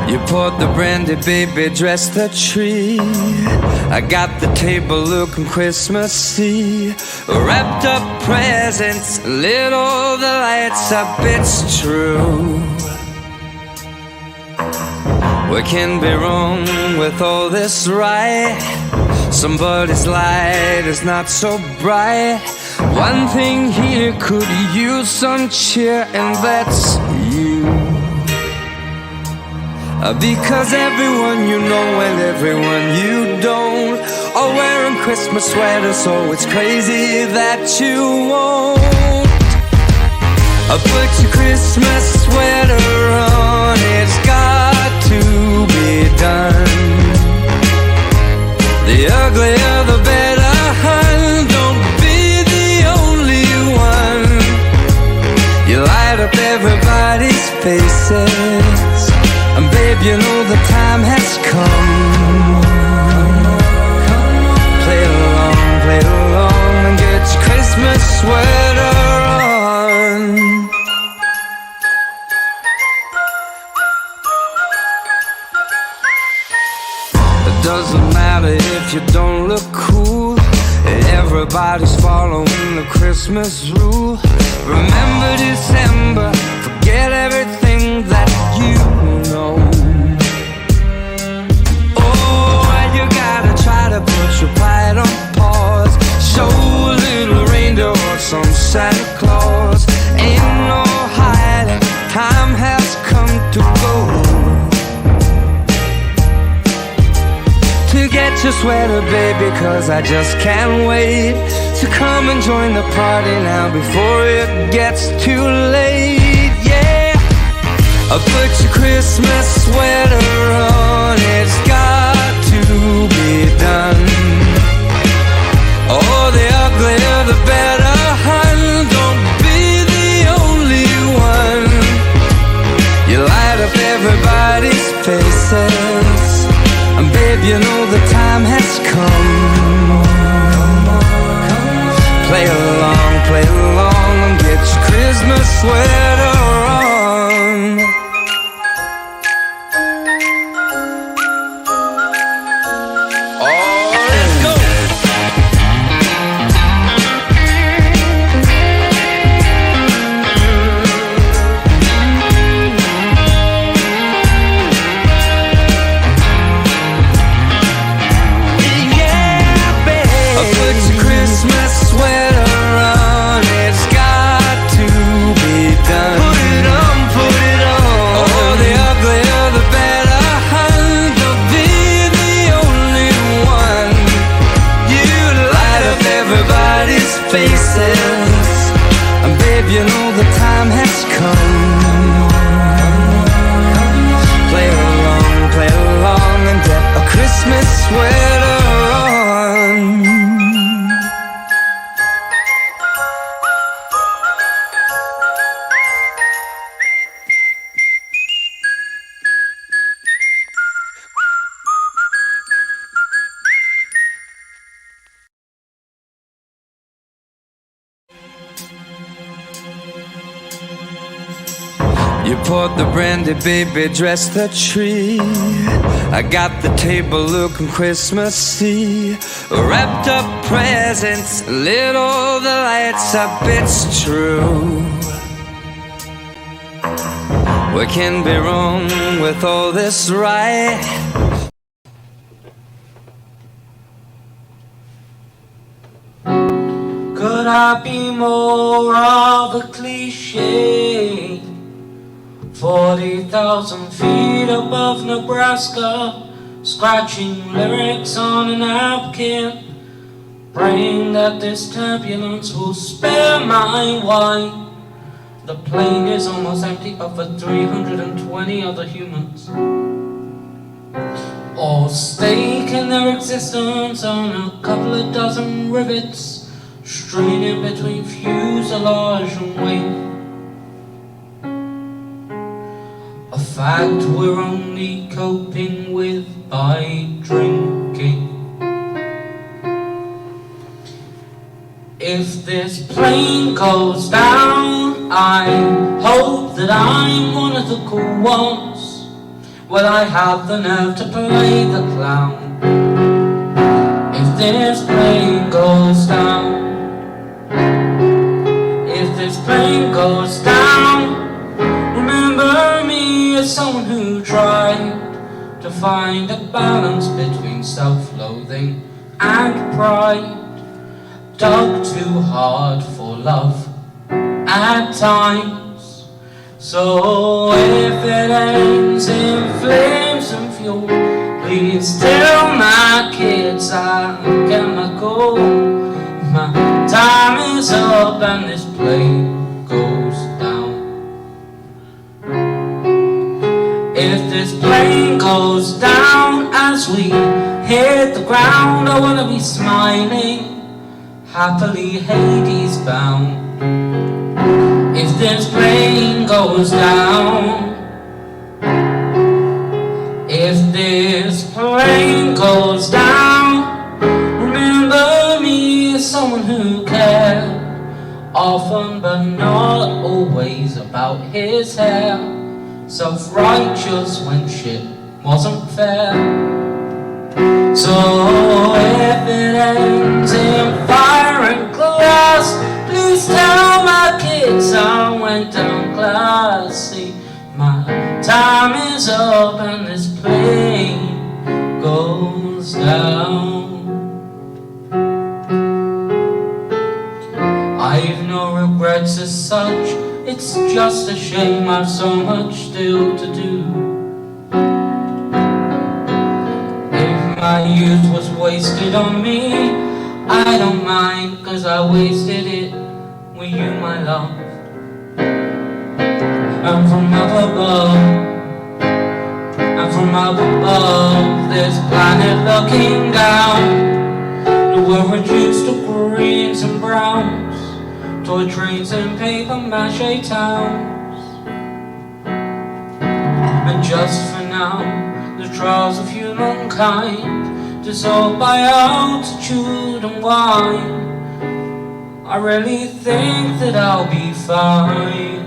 You poured the brandy, baby, dressed the tree. I got the table looking Christmassy. Wrapped up presents, lit all the lights up, it's true. We can be wrong with all this, right? Somebody's light is not so bright. One thing here could use some cheer, and that's you. Because everyone you know and everyone you don't are wearing Christmas sweaters, so it's crazy that you won't. Put your Christmas sweater on, it's got to be done. The uglier the better, hun, don't be the only one. You light up everybody's faces, and babe, you know the time has come. Play along, and get your Christmas sweater on. It doesn't matter if you don't look cool. Everybody's following the Christmas rule. Remember December, forget everything that you know. Oh, and you gotta try to put your pride on pause. Show a little reindeer or some Santa Claus. Ain't no hiding, time has come to go. To get your sweater, baby, cause I just can't wait to come and join the party now before it gets too late, yeah. Put your Christmas sweater on, it's got to be done. Oh, the uglier the better, hun, don't be the only one. You light up everybody's faces, and babe, you know the time has come. Play along, and get your Christmas sweater on. Oh, let's go! Christmas sweater on, it's got to be done. Put it on. Oh, the uglier the better, hun, don't be the only one. You light up everybody's faces, and babe, you know the time has come. Play along, and get a Christmas sweater on. You poured the brandy, baby, dressed the tree. I got the table looking Christmassy. Wrapped up presents, lit all the lights up, it's true. We can be wrong with all this, right? Could I be more of a cliche? 40,000 feet above Nebraska, scratching lyrics on a napkin, praying that this turbulence will spare my wife. The plane is almost empty but for 320 other humans, all staking their existence on a couple of dozen rivets, straining between fuselage and wing. A fact we're only coping with by drinking. If this plane goes down, I hope that I'm one of the cool ones. Will I have the nerve to play the clown if this plane goes down? If this plane goes down, remember me as someone who tried to find a balance between self-loathing and pride. Dug too hard for love at times. So if it ends in flames and fuel, please tell my kids I'm gonna go. My time is up and this plane goes down. If this plane goes down as we hit the ground, I wanna be smiling, happily Hades bound. If this plane goes down, if this plane goes down, remember me as someone who cared, often but not always, about his hair. Self-righteous when shit wasn't fair. So if it ends in fire and glass, please tell my kids I went down classy. My time is up and this plane goes down. I've no regrets as such, it's just a shame I've so much still to do. My youth was wasted on me, I don't mind, 'cause I wasted it with you, my love. And from up above, this planet looking down, we're reduced to greens and browns, toy trains and paper mache towns. And just for now, the trials of humankind, dissolved by altitude and wine, I really think that I'll be fine.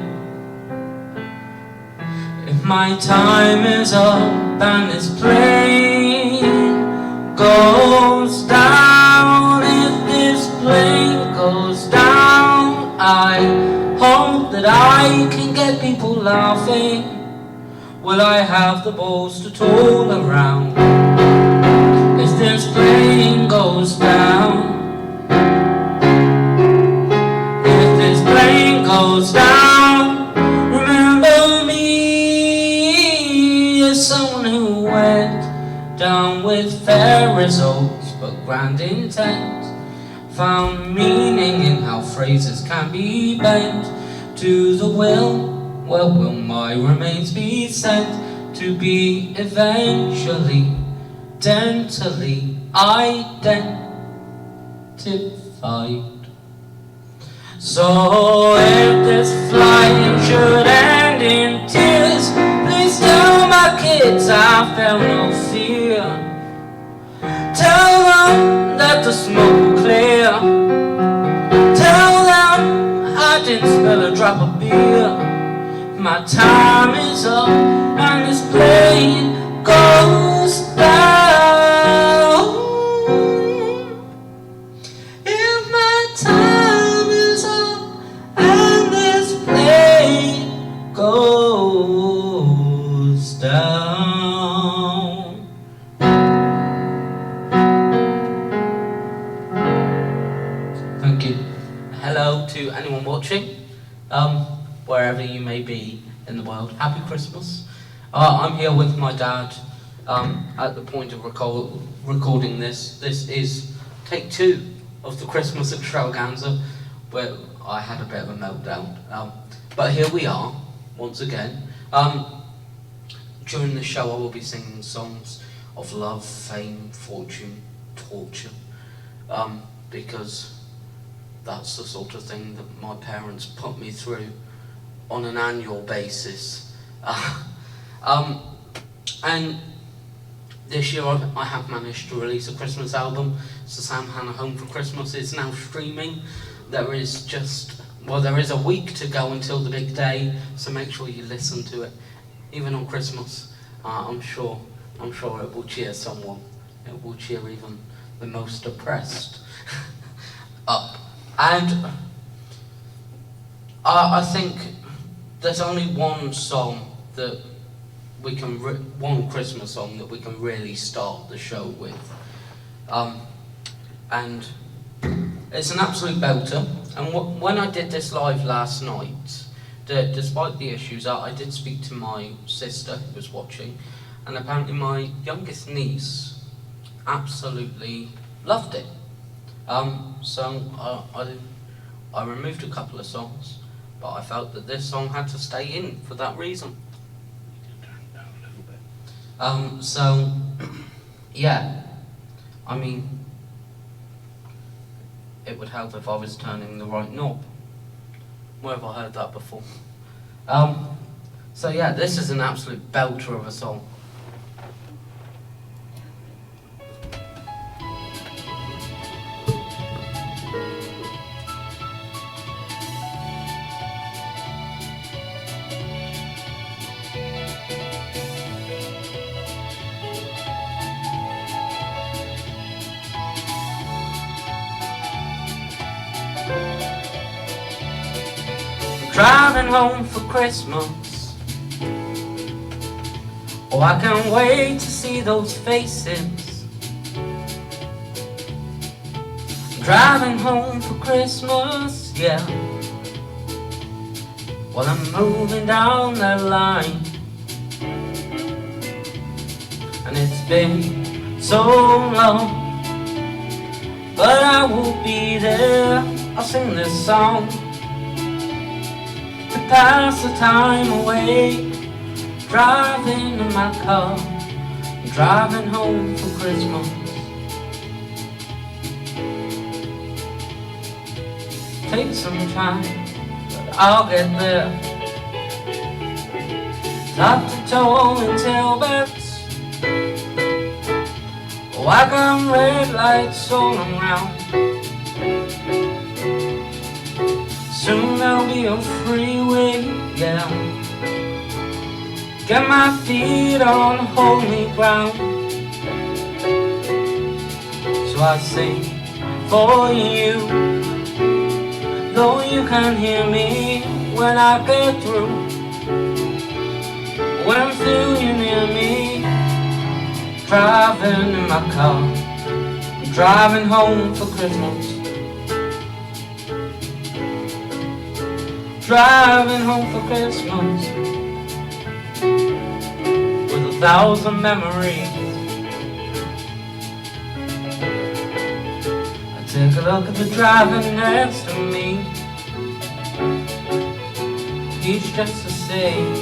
If my time is up and this plane goes down, if this plane goes down, I hope that I can get people laughing. Will I have the balls to tool around if this plane goes down? If this plane goes down, remember me as someone who went down with fair results but grand intent, found meaning in how phrases can be bent to the will. Where will my remains be sent to be eventually dentally identified? So if this flying should end in tears, please tell my kids I felt no fear. Tell them that the smoke will clear. Tell them I didn't spill a drop of beer. My time is up and this plane goes down. If my time is up and this plane goes down. Thank you. Hello to anyone watching. Wherever you may be in the world, happy Christmas. I'm here with my dad at the point of recording this. This is take 2 of the Christmas Extravaganza, where I had a bit of a meltdown. But here we are, once again. During the show I will be singing songs of love, fame, fortune, torture, because that's the sort of thing that my parents put me through on an annual basis. And this year I have managed to release a Christmas album. So Sam Hanna Home for Christmas is now streaming. There is a week to go until the big day, so make sure you listen to it, even on Christmas. I'm sure it will cheer someone. It will cheer even the most depressed up. And I think there's only one song that we can, one Christmas song that we can really start the show with. And it's an absolute belter. And when I did this live last night, despite the issues, I did speak to my sister who was watching, and apparently my youngest niece absolutely loved it. So I removed a couple of songs, but I felt that this song had to stay in for that reason. So yeah, I mean, it would help if I was turning the right knob. Where have I heard that before? So yeah, this is an absolute belter of a song. Driving home for Christmas. Oh, I can't wait to see those faces. Driving home for Christmas, yeah. While I'm moving down that line, and it's been so long, but I will be there. I'll sing this song to pass the time away. Driving in my car, driving home for Christmas. Take some time, but I'll get there. Top to toe in tailbacks. Oh, I got red lights all around. Soon there'll be a freeway, yeah. Get my feet on holy ground. So I sing for you, though you can't hear me when I get through. When I'm feeling near me, driving in my car, driving home for Christmas. Driving home for Christmas with 1,000 memories. I take a look at the driver next to me. He's just the same,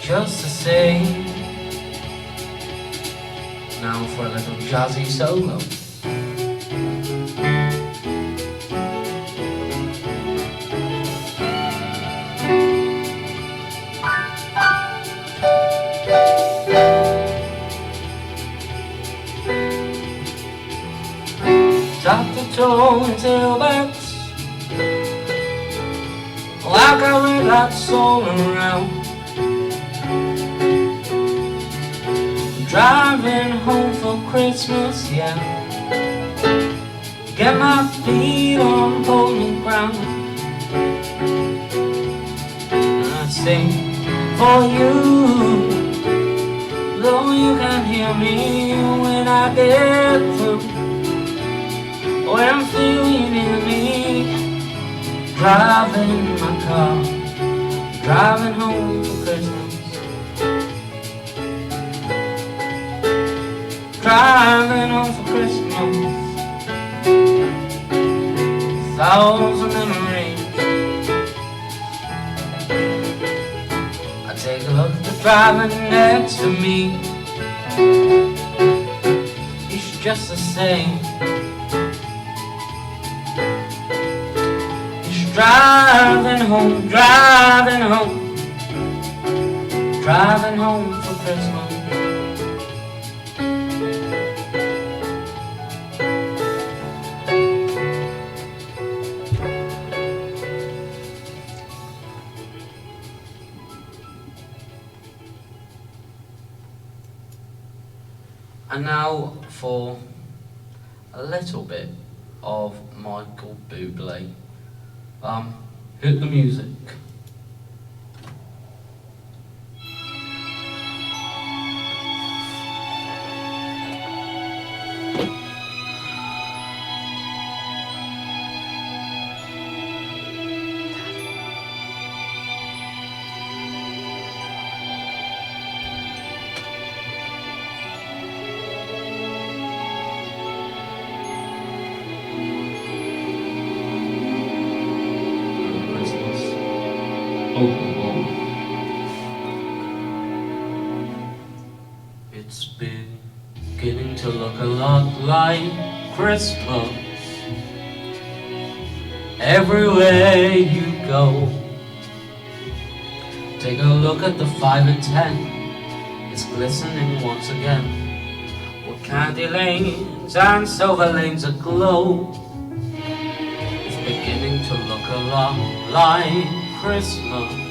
just the same. Now for a little jazzy solo. Top to toe in tailbacks. Oh, I got red lights all around. Driving home for Christmas, yeah. Get my feet on holy ground. And I sing for you, though you can't hear me when I get through. When I'm feeling near me, driving in my car, driving home for Christmas. Driving home for Christmas, 1,000 memories. I take a look at the driver next to me. He's just the same. Driving home, driving home, driving home for Christmas. And now for a little bit of Michael Bublé. Hit the music. It's beginning to look a lot like Christmas everywhere you go. Take a look at the 5 and 10, it's glistening once again, with candy lanes and silver lanes aglow. It's beginning to look a lot like Christmas.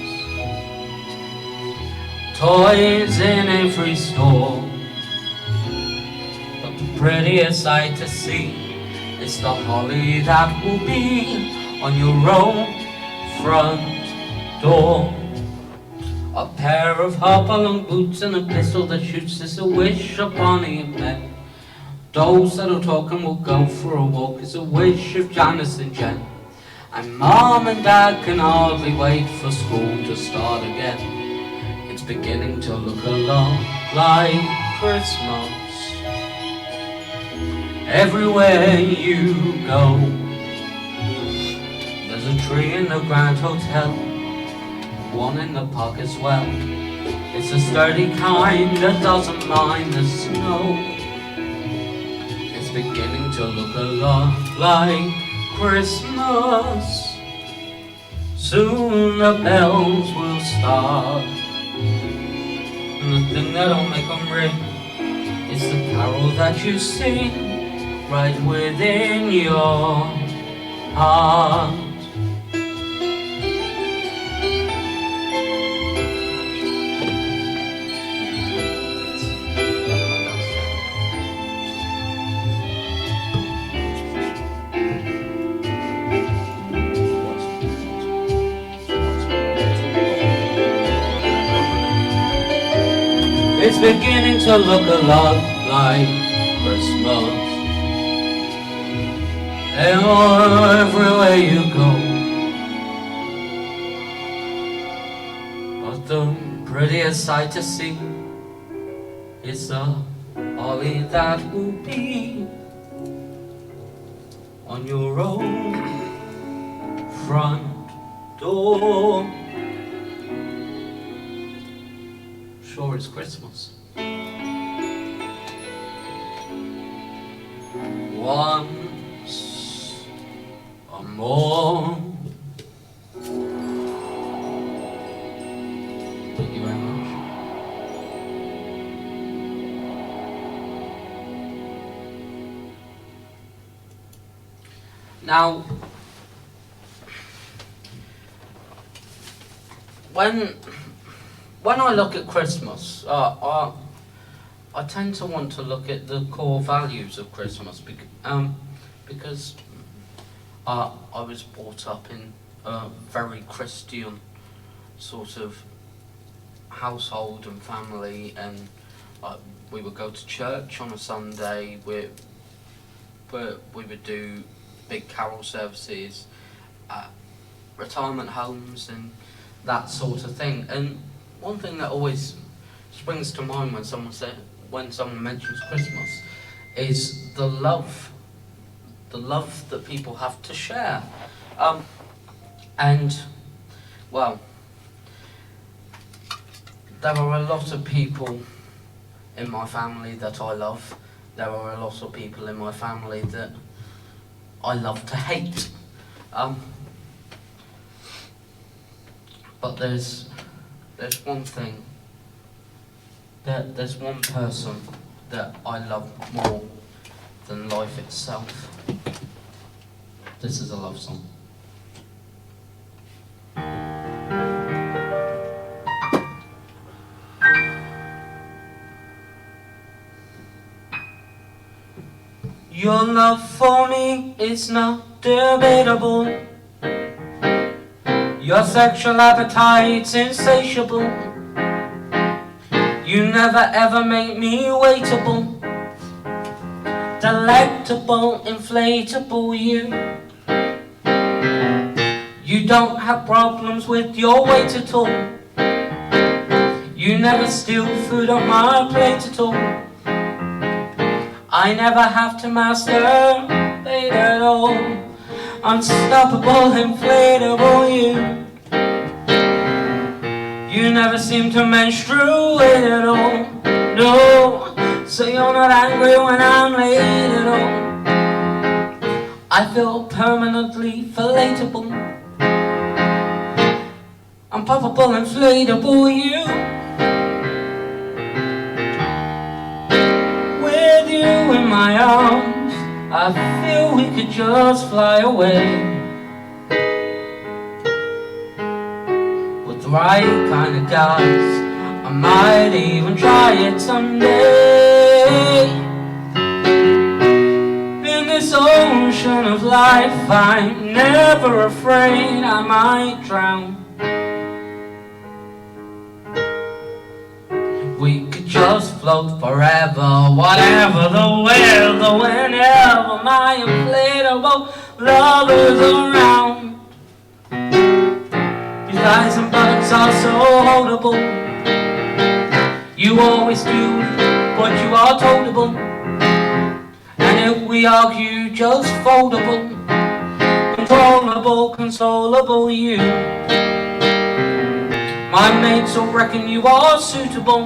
Toys in every store, but the prettiest sight to see is the holly that will be on your own front door. A pair of hop-along boots and a pistol that shoots is a wish upon a man. Those that'll talk and will go for a walk is a wish of Janice and Jen. And Mom and Dad can hardly wait for school to start again. It's beginning to look a lot like Christmas everywhere you go. There's a tree in the Grand Hotel, one in the park as well. It's a sturdy kind that doesn't mind the snow. It's beginning to look a lot like Christmas. Soon the bells will start, and the thing that'll make them ring is the carol that you sing right within your heart. It's beginning to look a lot like Christmas everywhere you go. But the prettiest sight to see is the holly that will be on your own front door. Sure, it's Christmas. Once more. Thank you very much. Now, when I look at Christmas, I tend to want to look at the core values of Christmas because I was brought up in a very Christian sort of household and family, and we would go to church on a Sunday. We would do big carol services at retirement homes and that sort of thing. And one thing that always springs to mind when someone mentions Christmas is the love that people have to share. And well, there are a lot of people in my family that I love. There are a lot of people in my family that I love to hate. But there's one thing, there's one person that I love more than life itself. This is a love song. Your love for me is not debatable. Your sexual appetite's insatiable. You never ever make me waitable. Delectable, inflatable you. You don't have problems with your weight at all. You never steal food on my plate at all. I never have to masturbate at all. Unstoppable, inflatable you. You never seem to menstruate at all. No, so you're not angry when I'm late at all. I feel permanently filletable. Unpuffable, inflatable you. With you in my arms, I feel we could just fly away. With the right kind of guys, I might even try it someday. In this ocean of life, I'm never afraid I might drown. We could just float forever, whatever the weather, whenever my inflatable lover's around. These eyes and buttons are so holdable. You always do what you are toldable. And if we argue, just foldable. Controllable, consolable you. My mates all reckon you are suitable.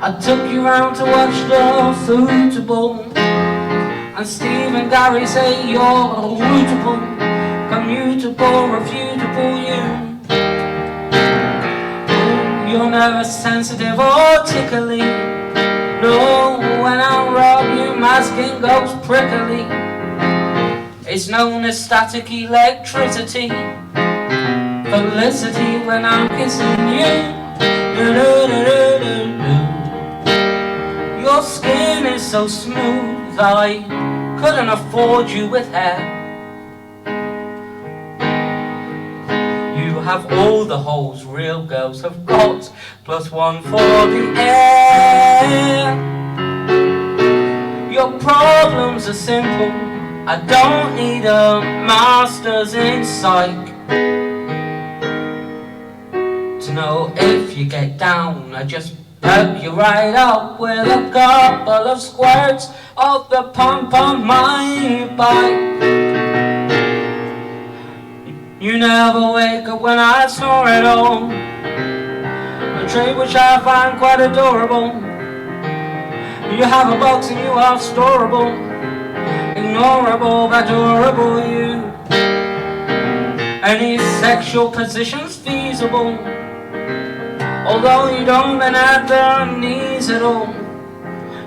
I took you round to watch the football. And Steve and Gary say you're rootable, commutable, refutable you. You're never sensitive or tickly. No, when I rub you, my skin goes prickly. It's known as static electricity. Felicity when I'm kissing you. Your skin is so smooth, I couldn't afford you with hair. You have all the holes real girls have got, plus one for the air. Your problems are simple, I don't need a master's in psych to know if you get down. I just perk you right up with a couple of squirts of the pump on my bike. You never wake up when I snore at all, a trait which I find quite adorable. You have a box and you are storable, ignorable but adorable you. Any sexual position's feasible, although you don't bend at the knees at all.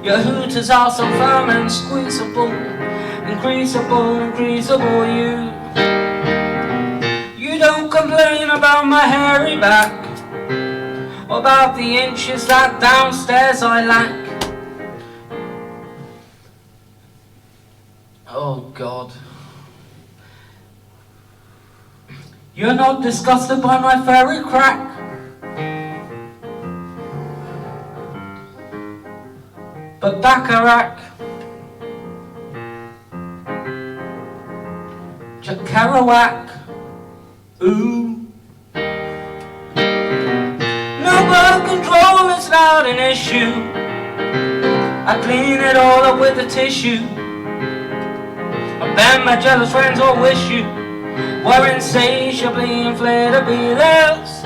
Your hooters are so firm and squeezable, increasable, increasable you. You don't complain about my hairy back, or about the inches that downstairs I lack. Oh God. You're not disgusted by my fairy crack, but Bacharach, Kerouac, ooh. No birth control is not an issue. I clean it all up with a tissue. I bend my jealous friends or wish you were insatiably inflatably theirs.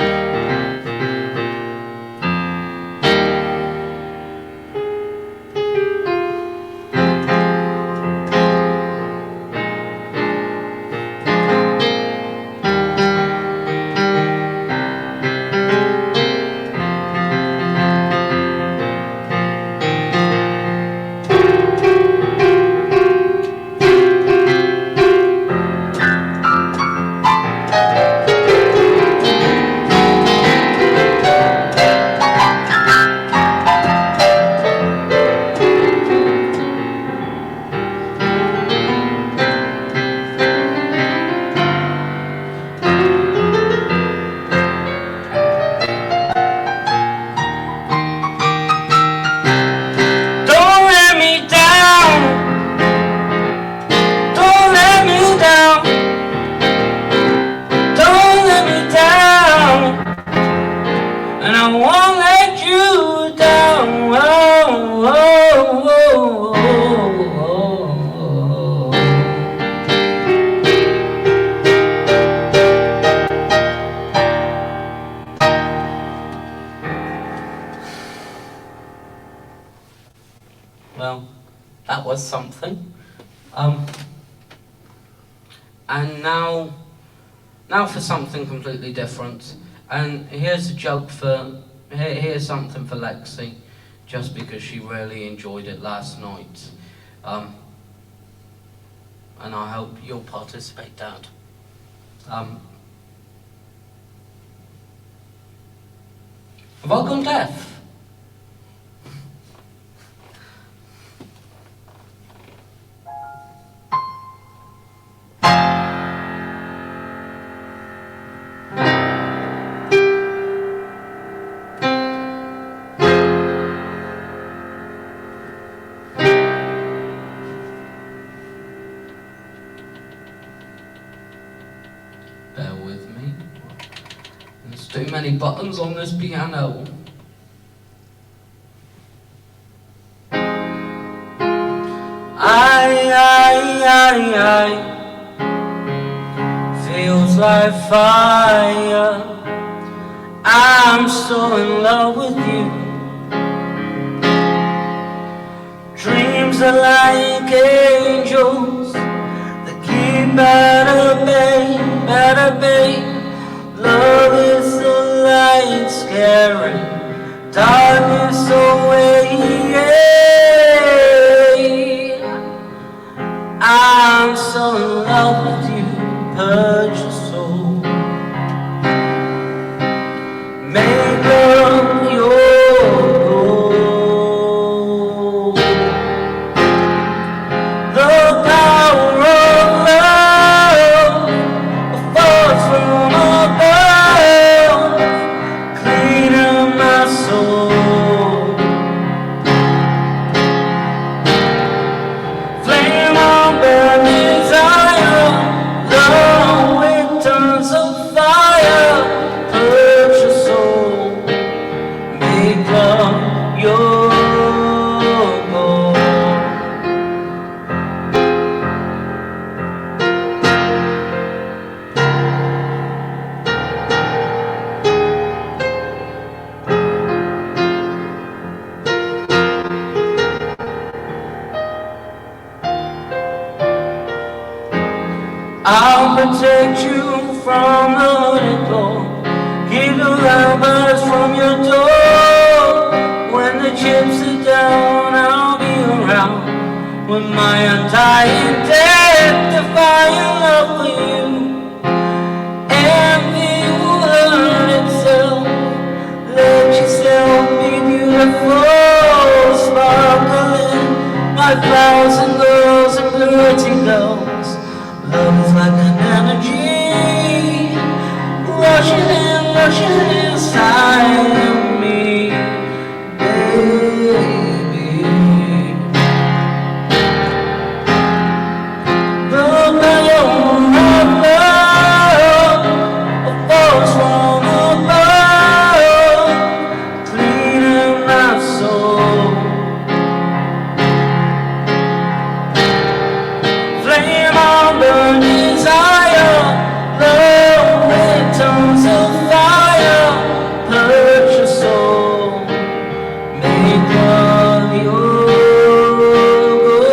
was something. And now for something completely different. And here's a joke here's something for Lexi, just because she really enjoyed it last night. And I hope you'll participate, Dad. Have I gone deaf? Bear with me. There's too many buttons on this piano. I feels like fire. I'm so in love with you. Dreams are like angels that keep better bay. Love is the light scaring darkness away. I'm so in love with you, purge your soul. Make up your goal. The power of love falls from above, cleaning my soul. Flame on burning desire, love with tons of fire. Purge your soul, make love your goal. I'll protect you from the hooded door. Keep the lovers from your door. When the chips are down, I'll be around with my undying death-defying love for you. Envy will hurt itself. Let yourself be beautiful, sparkling like flowers and girls and pretty girls. Love is like an energy, rushing inside of me, baby. The power of love falls from above, cleaning my soul. Flame on burn desire, love with tons of fire. Purge your soul, make love your goal.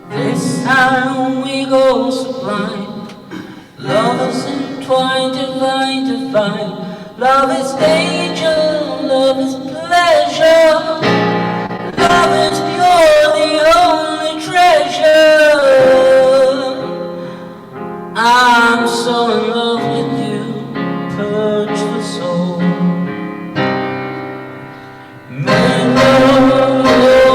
This time we go sublime. Love is entwined, divine. Love is danger, love is pleasure. Love is pure, the only treasure. I'm so in love with you, purge the soul. Make love your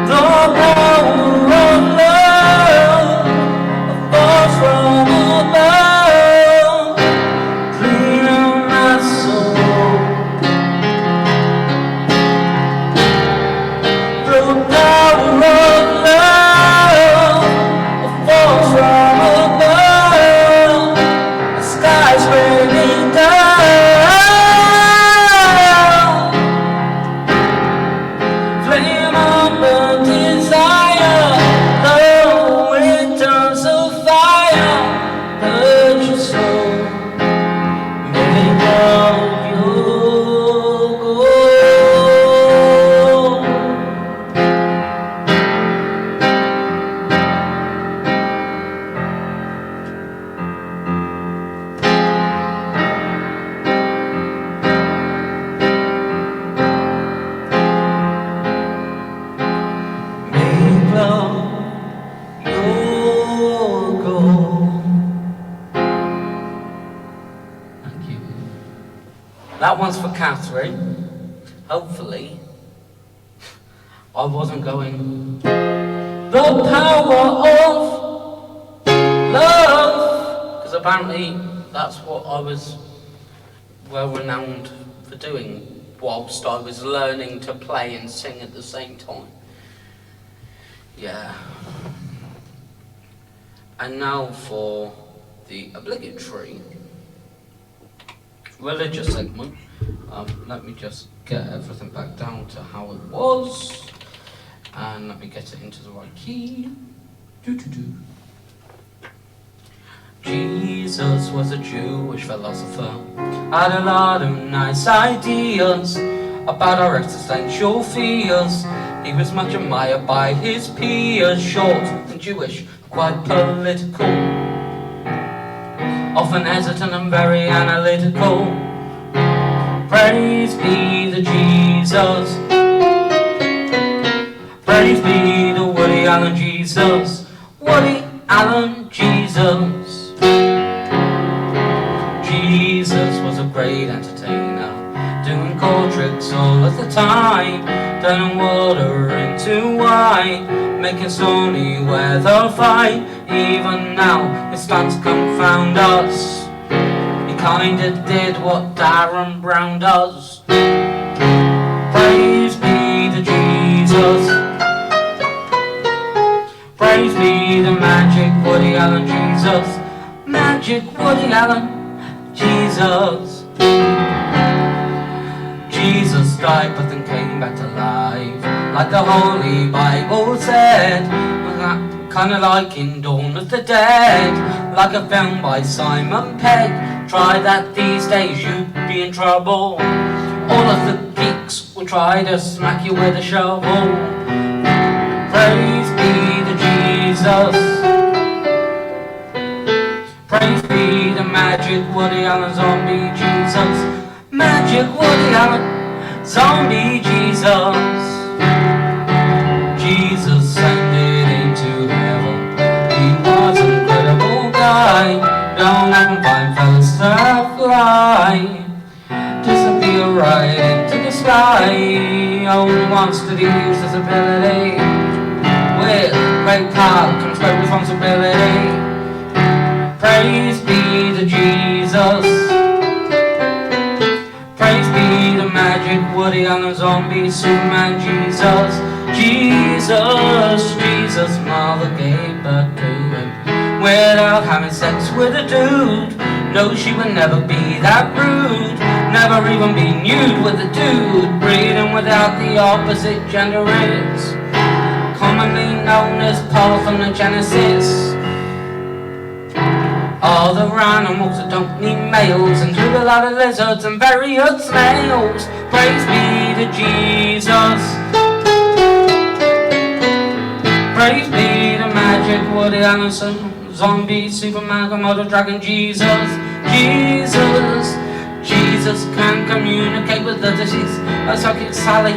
the power of love falls from above, cleaning my soul. That one's for Catherine. Hopefully, I wasn't going. The power of love, because apparently that's what I was well renowned for doing whilst I was learning to play and sing at the same time. Yeah. And now for the obligatory religious segment. Let me just get everything back down to how it was, and let me get it into the right key. Doo-doo-doo. Jesus was a Jewish philosopher, had a lot of nice ideas about our existential fears. He was much admired by his peers, short and Jewish, quite political, often hesitant and very analytical. Praise be the Jesus, praise be the Woody Allen Jesus, Woody Allen Jesus. Jesus was a great entertainer, doing cool tricks all of the time, turning water into wine, making stormy weather fine. Even now his stunts confound us. He kinda did what Darren Brown does. Praise be to Jesus, praise be the magic Woody Allen Jesus, magic Woody Allen Jesus. Jesus died but then came back to life, like the Holy Bible said, kinda like in Dawn of the Dead, like a film by Simon Pegg. Try that these days, you'd be in trouble. All of the geeks will try to smack you with a shovel. Praise be to Jesus, praise be the magic Woody Allen zombie Jesus, magic Woody Allen zombie Jesus. Jesus ascended into heaven, he was an incredible guy. Don't have him find fellas to fly, disappear right into the sky. Only once did he use his ability. With great power comes great responsibility. Praise be to Jesus, praise be the magic Woody Allen zombie Superman Jesus. Jesus, Jesus, mother gave birth to him without having sex with a dude. No, she would never be that rude, never even be nude with a dude. Breeding without the opposite gender is commonly known as parthenogenesis. All the animals that don't need males include a lot of lizards and various snails. Praise be to Jesus, praise be the magic Woody Allen zombie Superman Komodo dragon Jesus. Jesus, Jesus can communicate with the deceased, a psychic Sally.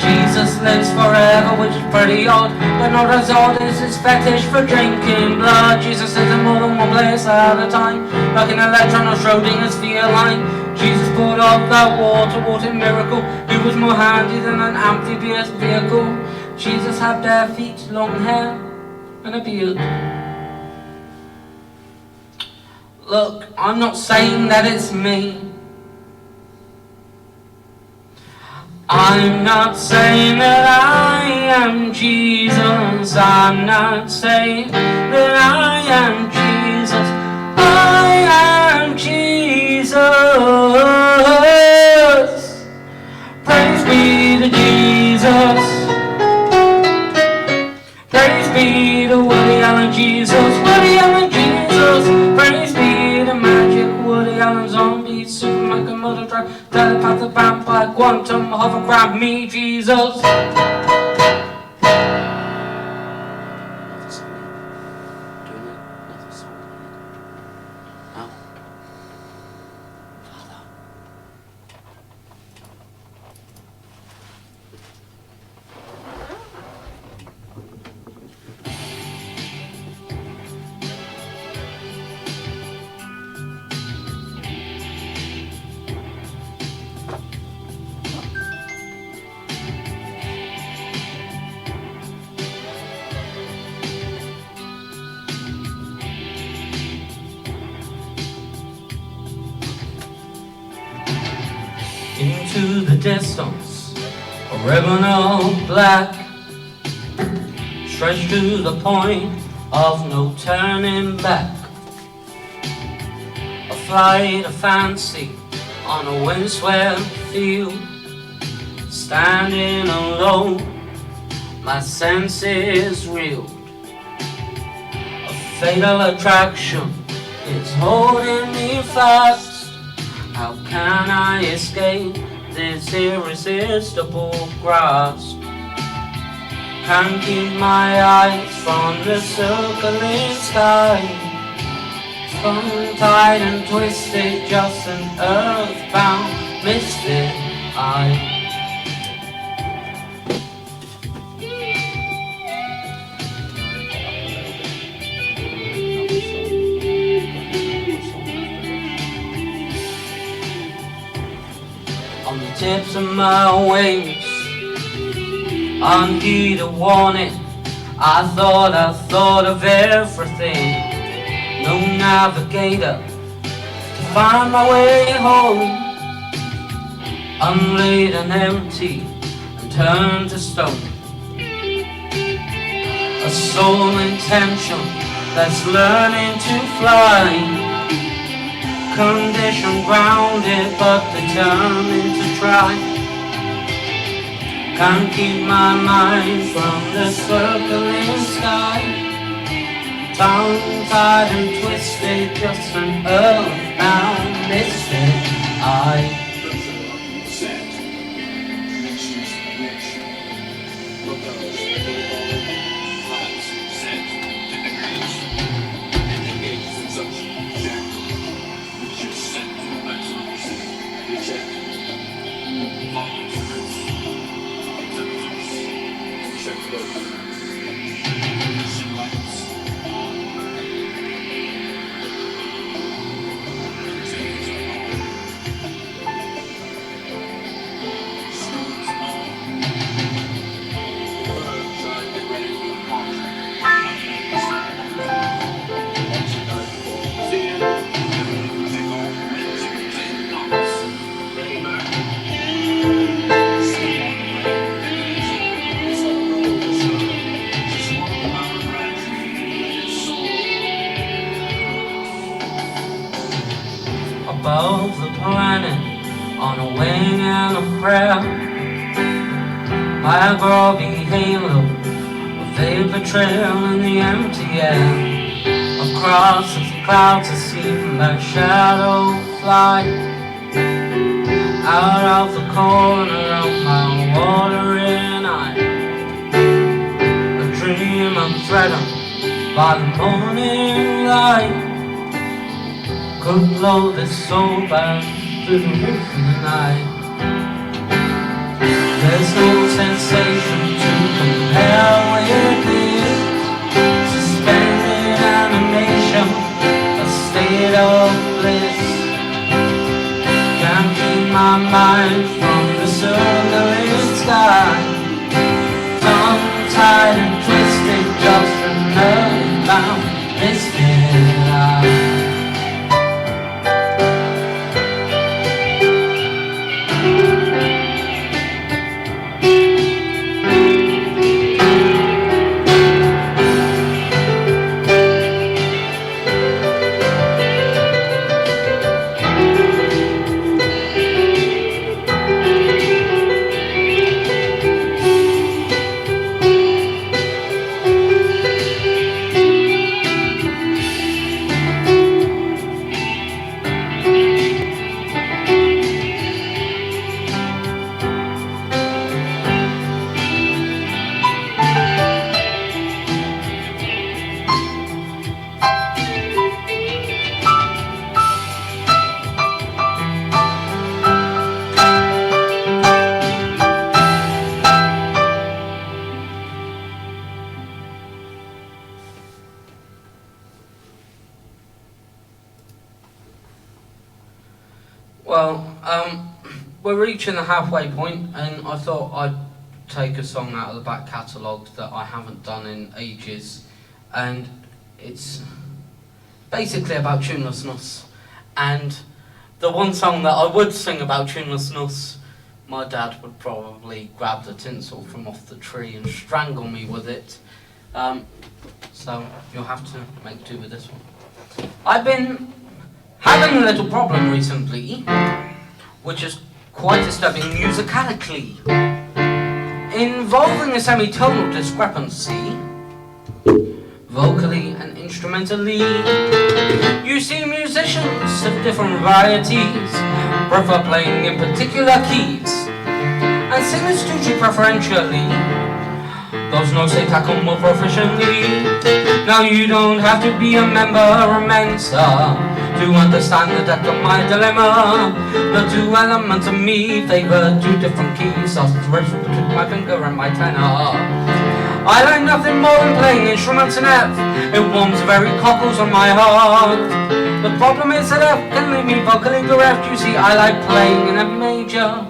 Jesus lives forever, which is pretty odd, but not as odd as his fetish for drinking blood. Jesus is in more than one place at a time, like an electron or Schrodinger's feline. Jesus pulled off that water miracle. He was more handy than an amphibious vehicle. Jesus had bare feet, long hair, and a beard. Look, I'm not saying that it's me. I'm not saying that I am Jesus. I'm not saying that I am Jesus. I am Jesus. Praise be to Jesus, praise be to Woody Allen Jesus, Woody Allen Jesus. Praise be to magic Woody Allen zombie Superman Komodo dragon telepathic vampire quantum hovercraft me Jesus. into the distance, a ribbon of black, stretched to the point of no turning back. A flight of fancy on a windswept field, standing alone, my senses reeled. A fatal attraction is holding me fast. How can I escape this irresistible grasp? Can't keep my eyes from the circling sky. Tongue-tied and twisted, just an earthbound misfit eye. On the tips of my wings, unheeded warning, I thought of everything. No navigator to find my way home. Unlaid and empty and turned to stone. A sole intention that's learning to fly. Condition grounded but determined to try. Can't keep my mind from the circling sky. Tongue-tied and twisted, just an earthbound misfit eye. Above the planet, on a wing and a prayer, my groggy halo, a vapor trail in the empty air. Across the clouds I see my shadow fly, out of the corner of my watering eye. A dream unthreatened by the morning light could blow this soul back through the roof of the night. There's no sensation to compare with it. Suspended animation, a state of bliss. Can't keep my mind from the circling sky. Tongue-tied and twisted, just an earthbound misfit eye. Well, we're reaching the halfway point, and I thought I'd take a song out of the back catalogue that I haven't done in ages, and it's basically about tunelessness. And the one song that I would sing about tunelessness my dad would probably grab the tinsel from off the tree and strangle me with it. So you'll have to make do with this one. I've been having a little problem recently, which is quite disturbing musicality, involving a semitonal discrepancy, vocally and instrumentally. You see, musicians of different varieties prefer playing in particular keys, and singers do preferentially. Those notes they tackle more proficiently. Now you don't have to be a member of Mensa to understand the depth of my dilemma. The two elements of me favor two different keys. I'll switch between my finger and my tenor. I like nothing more than playing instruments in F. It warms the very cockles on my heart. The problem is that F can leave me vocally bereft. You see, I like playing in F major,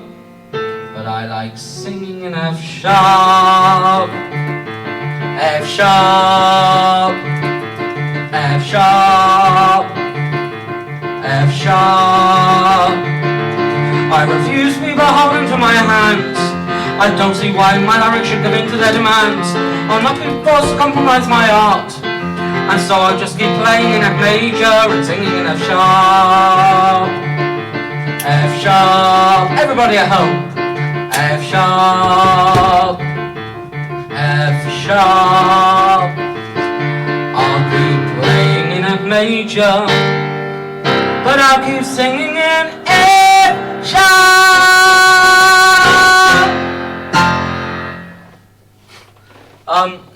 but I like singing in F sharp. F sharp. F sharp. F sharp. I refuse to be beholden to my hands. I don't see why my lyrics should give in to their demands. I'll not be forced to compromise my art, and so I'll just keep playing in F major and singing in F sharp. F sharp. Everybody at home. F sharp. F sharp. I'll keep playing in F major, but I'll keep singing in F sharp.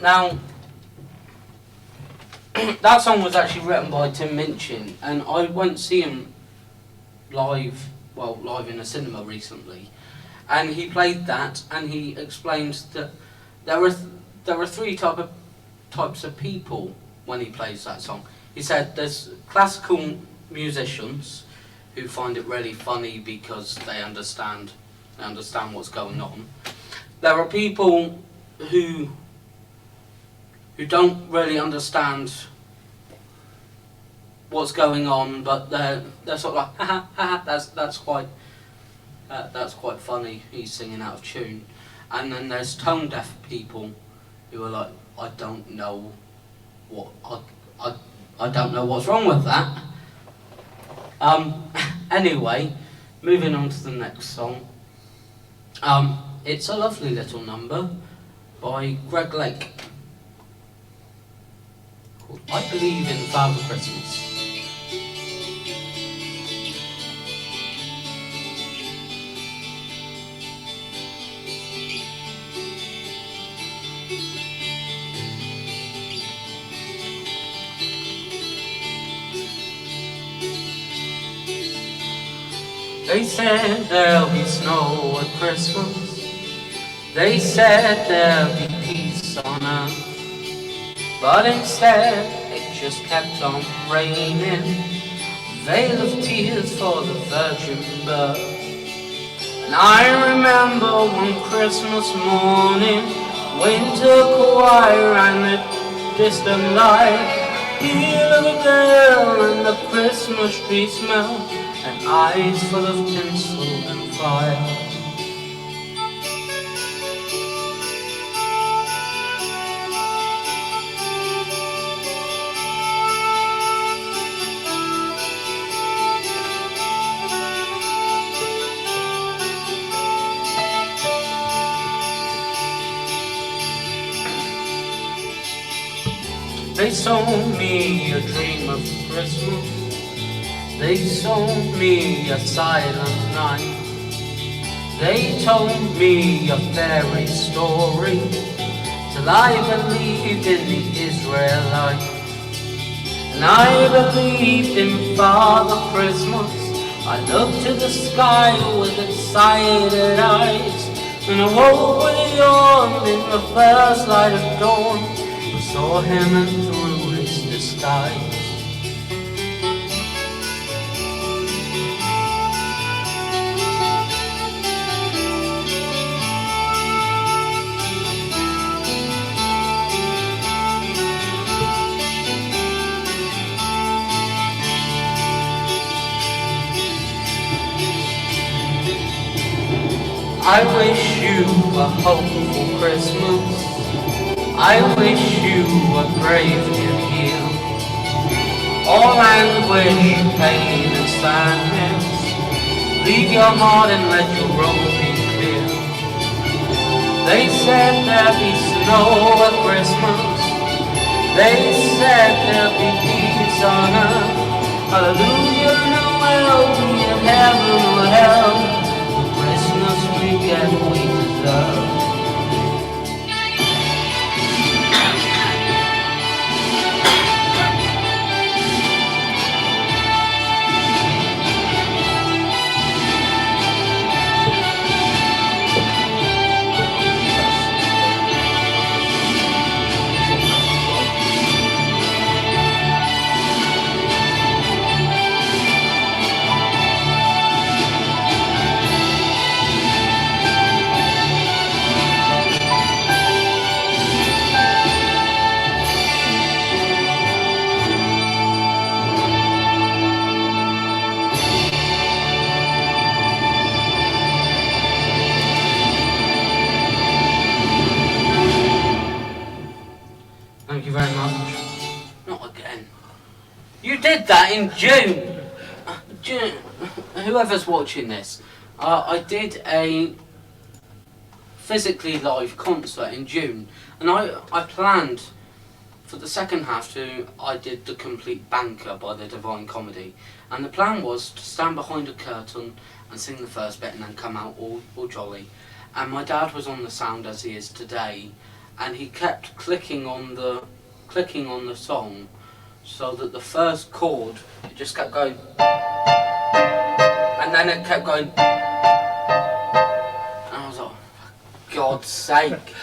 Now, that song was actually written by Tim Minchin, and I went to see him live in a cinema recently, and he played that, and he explained that there were three types of people when he plays that song. He said there's classical musicians who find it really funny because they understand what's going on. There are people who don't really understand what's going on, but they're sort of like, ha ha, that's quite funny. He's singing out of tune. And then there's tone deaf people who are like, I don't know what's wrong with that. Anyway, moving on to the next song. It's a lovely little number by Greg Lake called I Believe in Father Christmas. They said there'll be snow at Christmas. They said there'll be peace on earth. But instead, it just kept on raining. Veil of tears for the virgin birth. And I remember one Christmas morning, winter choir and the distant light. Hear little girl and the Christmas tree smell, and eyes full of tinsel and fire. They sold me a dream of Christmas. They sold me a silent night. They told me a fairy story till I believed in the Israelite. And I believed in Father Christmas. I looked to the sky with excited eyes, and I woke with a yawn in the first light of dawn. I saw him and through his disguise. I wish you a hopeful Christmas. I wish you a brave new year. All anguish, pain and sadness, leave your heart and let your road be clear. They said there'd be snow at Christmas. They said there'd be peace on earth. Hallelujah, Noel, be in heaven or hell. The Christmas we get we deserve. Thank you very much. Not again. You did that in June. June. Whoever's watching this, I did a physically live concert in June, and I planned for the second half I did The Complete Banker by the Divine Comedy, and the plan was to stand behind a curtain and sing the first bit and then come out all jolly. And my dad was on the sound as he is today, and he kept clicking on the song so that the first chord, it just kept going, and then it kept going, and I was like, for God's sake.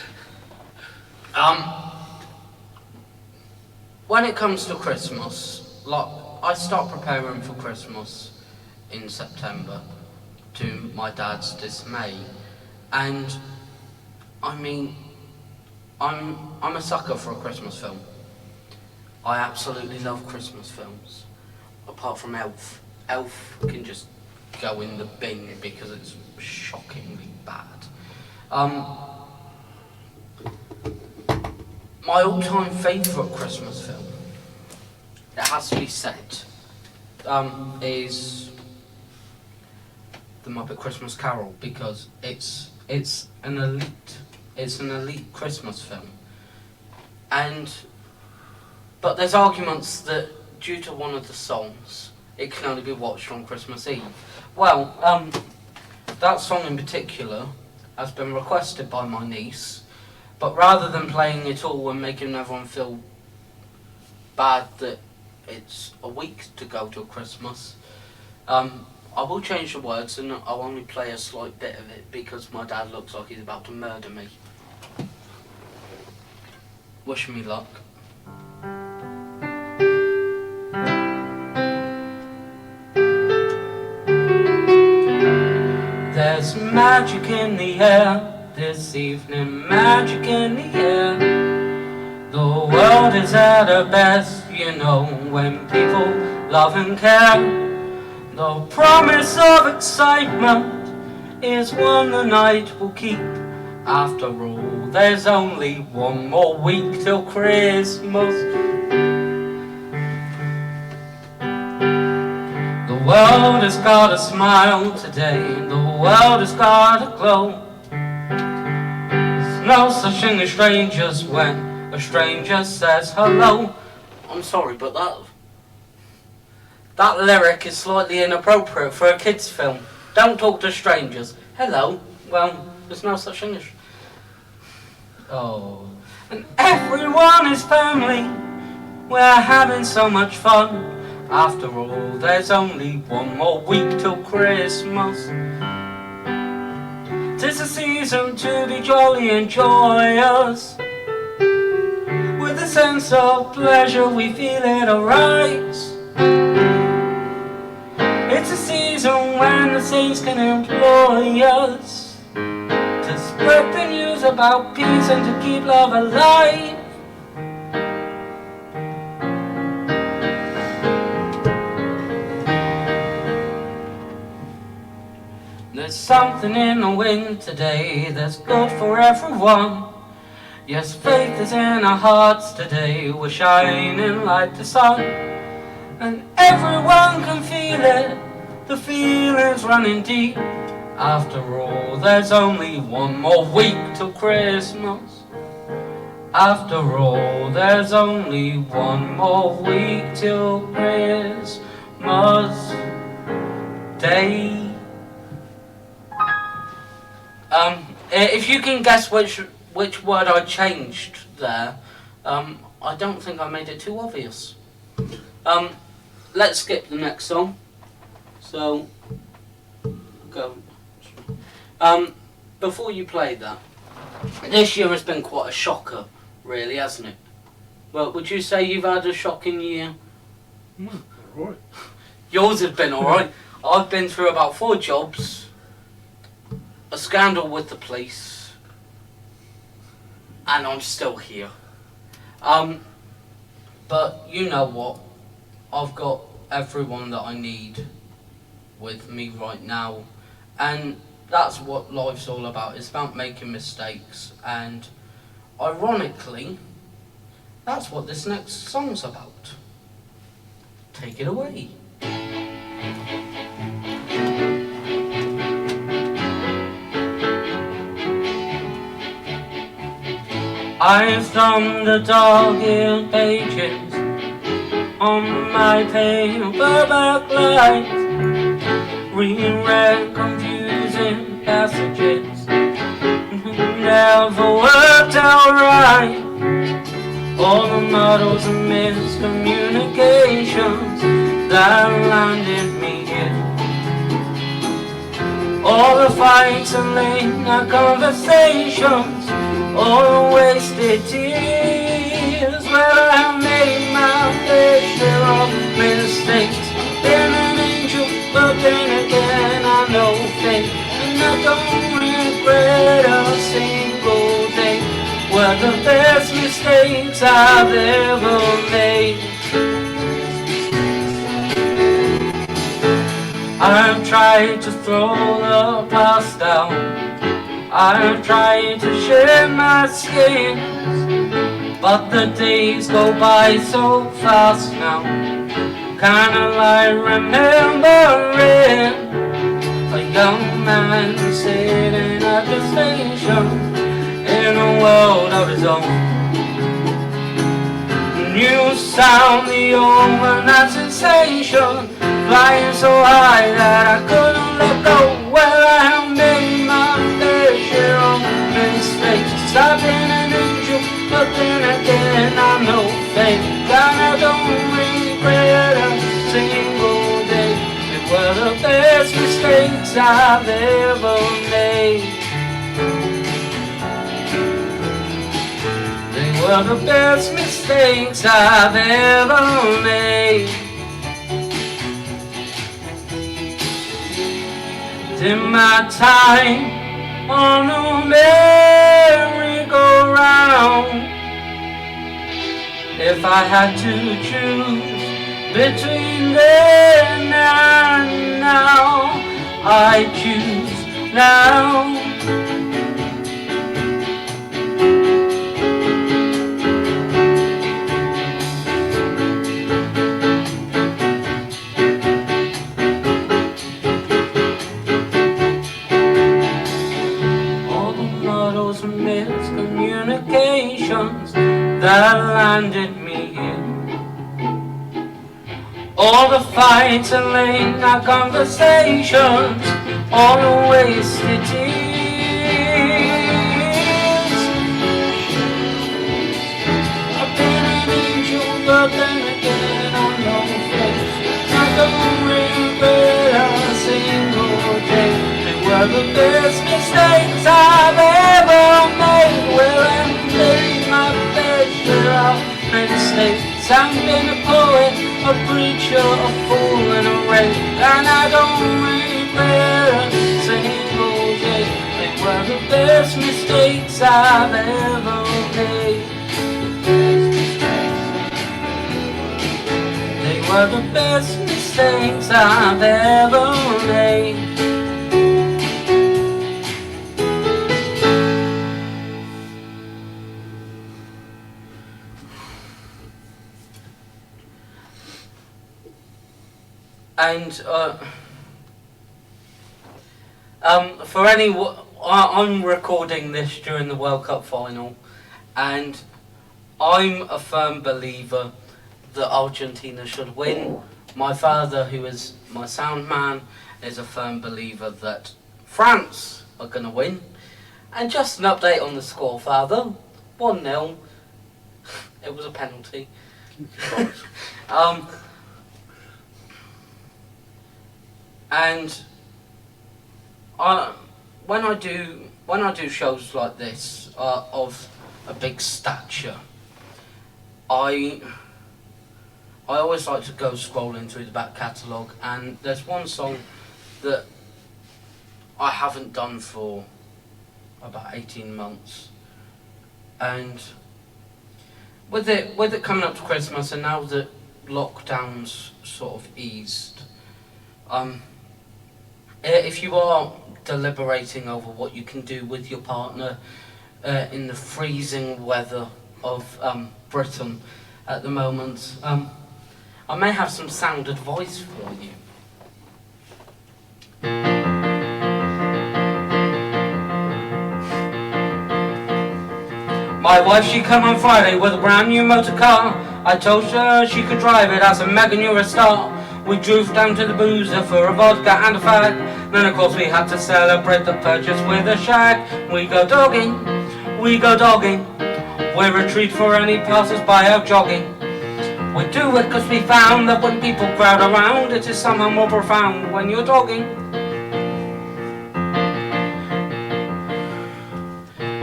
When it comes to Christmas, like, I start preparing for Christmas in September, to my dad's dismay, and I mean, I'm a sucker for a Christmas film. I absolutely love Christmas films, apart from Elf. Elf can just go in the bin because it's shockingly bad. My all-time favourite Christmas film, it has to be said, is The Muppet Christmas Carol, because it's an elite Christmas film. But there's arguments that due to one of the songs, it can only be watched on Christmas Eve. Well, that song in particular has been requested by my niece, but rather than playing it all and making everyone feel bad that it's a week to go to Christmas, I will change the words and I'll only play a slight bit of it because my dad looks like he's about to murder me. Wish me luck. There's magic in the air this evening, magic in the air. The world is at her best, you know, when people love and care. The promise of excitement is one the night will keep. After all, there's only one more week till Christmas. The world has got a smile today, the world has got a glow. There's no such thing as strangers when a stranger says hello. I'm sorry, but that lyric is slightly inappropriate for a kid's film. Don't talk to strangers. Hello. Well, there's no such thing as... Oh. And everyone is family. We're having so much fun. After all, there's only one more week till Christmas. 'Tis a season to be jolly and joyous. With a sense of pleasure we feel it arise. It's a season when the saints can employ us to spread the news about peace and to keep love alive. There's something in the wind today that's good for everyone. Yes, faith is in our hearts today, we're shining like the sun. And everyone can feel it, the feeling's running deep. After all, there's only one more week till Christmas. After all, there's only one more week till Christmas Day. If you can guess which word I changed there, I don't think I made it too obvious. Let's skip the next song. So, go. Before you play that, this year has been quite a shocker, really, hasn't it? Well, would you say you've had a shocking year? Alright. Yours has been alright. I've been through about 4 jobs, a scandal with the police, and I'm still here. But you know what? I've got everyone that I need with me right now, and that's what life's all about. It's about making mistakes, and ironically, that's what this next song's about. Take it away. I've thumbed the dog-eared pages on my paperback light, reread confusing passages, never worked out right. All the muddles and miscommunications that landed me here, all the fights and late night conversations, all the wasted tears, where I have made my fair share of mistakes. Been an angel, but then again I know fate, and I don't regret a single day. Were the best mistakes I've ever made. I've tried to throw the past down, I've tried to shed my skin, but the days go by so fast now, kinda like remembering a young man sitting at the station in a world of his own. New sound, the overnight sensation, flying so high that I couldn't let go. Well, I have made my fair share of mistakes. I've been an angel, but then again I'm no fake, and I don't regret a single day. They were the best mistakes I've ever made. They were the best mistakes I've ever made. In my time on the merry-go-round, if I had to choose between then and now, I'd choose now. Miscommunications that landed me here, all the fights and late night conversations, all the wasted tears. I've been an angel, but then again I'm no fake. I don't regret a single day. They were the best mistakes I've ever made. Well, I've made my fair share of mistakes. I've been a poet, a preacher, a fool, and a rake, and I don't regret a single day. They were the best mistakes I've ever made. They were the best mistakes I've ever made. And I'm recording this during the World Cup final, and I'm a firm believer that Argentina should win. My father, who is my sound man, is a firm believer that France are going to win. And just an update on the score, Father. 1-0. It was a penalty. And when I do shows like this of a big stature, I always like to go scrolling through the back catalogue, and there's one song that I haven't done for about 18 months, and with it coming up to Christmas, and now that lockdown's sort of eased, if you are deliberating over what you can do with your partner in the freezing weather of Britain at the moment, I may have some sound advice for you. My wife, she come on Friday with a brand new motor car. I told her she could drive it. I said, Megan, you're a star. We drove down to the boozer for a vodka and a fag. Then of course we had to celebrate the purchase with a shag. We go dogging, we go dogging. We're a treat for any passers-by out jogging. We do it because we found that when people crowd around, it is somehow more profound when you're dogging.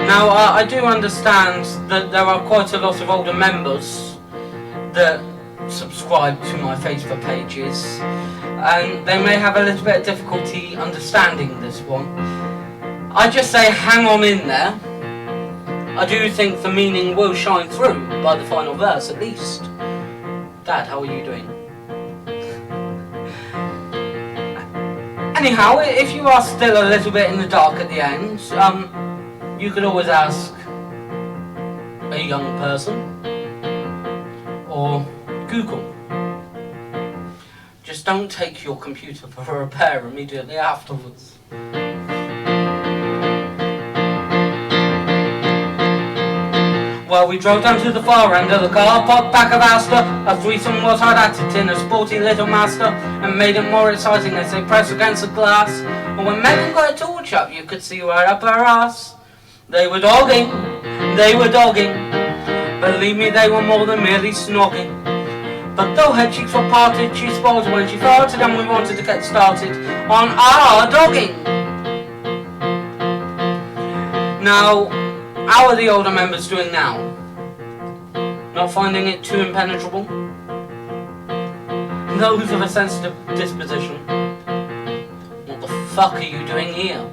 Now, I do understand that there are quite a lot of older members that subscribe to my Facebook pages, and they may have a little bit of difficulty understanding this one. I just say hang on in there. I do think the meaning will shine through by the final verse at least. Dad, how are you doing? Anyhow, if you are still a little bit in the dark at the end, you could always ask a young person or Google. Just don't take your computer for a repair immediately afterwards. Well, we drove down to the far end of the car park back of Astor. A threesome was hard at it in a sporty little Master, and made it more exciting as they pressed against the glass. And when Megan got a torch up, you could see right up her ass. They were dogging, they were dogging. Believe me, they were more than merely snogging. But though her cheeks were parted, she spotted when she farted, and we wanted to get started on our dogging. Now, how are the older members doing now? Not finding it too impenetrable? Those of a sensitive disposition, what the fuck are you doing here?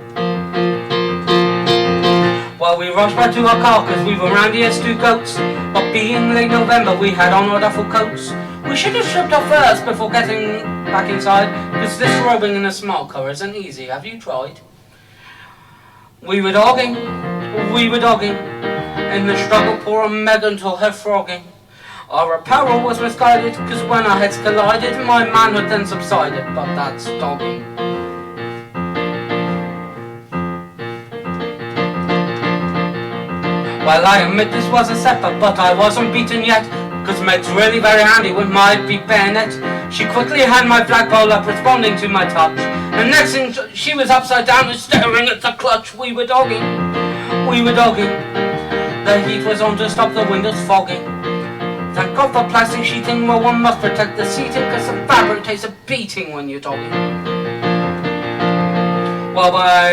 Well, we rushed back to our car because we were round here as two goats. But being late November, we had on our duffel coats. We should have stripped off first before getting back inside, because disrobing in a smart car isn't easy. Have you tried? We were dogging, in the struggle poor Megan told her frogging. Our apparel was misguided, because when our heads collided, my manhood then subsided, but that's dogging. Well, I admit this was a setback, but I wasn't beaten yet, because Meg's really very handy with my big bayonet. She quickly had my flagpole up, responding to my touch, and next thing she was upside down and staring at the clutch. We were dogging. The heat was on to stop the windows fogging. Thank God for plastic sheeting, well, one must protect the seating, because the fabric takes a beating when you're dogging. Well, by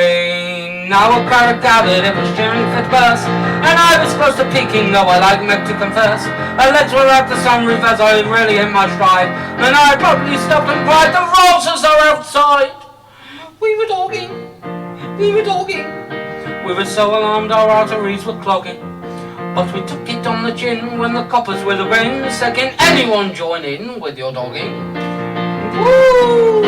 now a crowd gathered, it was cheering for the burst, and I was close to peeking, though I like Meg to confess. Her legs were at the sunroof as I really hit my stride, and I abruptly stopped and cried, the roses are outside! We were dogging. We were so alarmed our arteries were clogging, but we took it on the chin when the coppers with a ring said, can anyone join in with your dogging? Woo!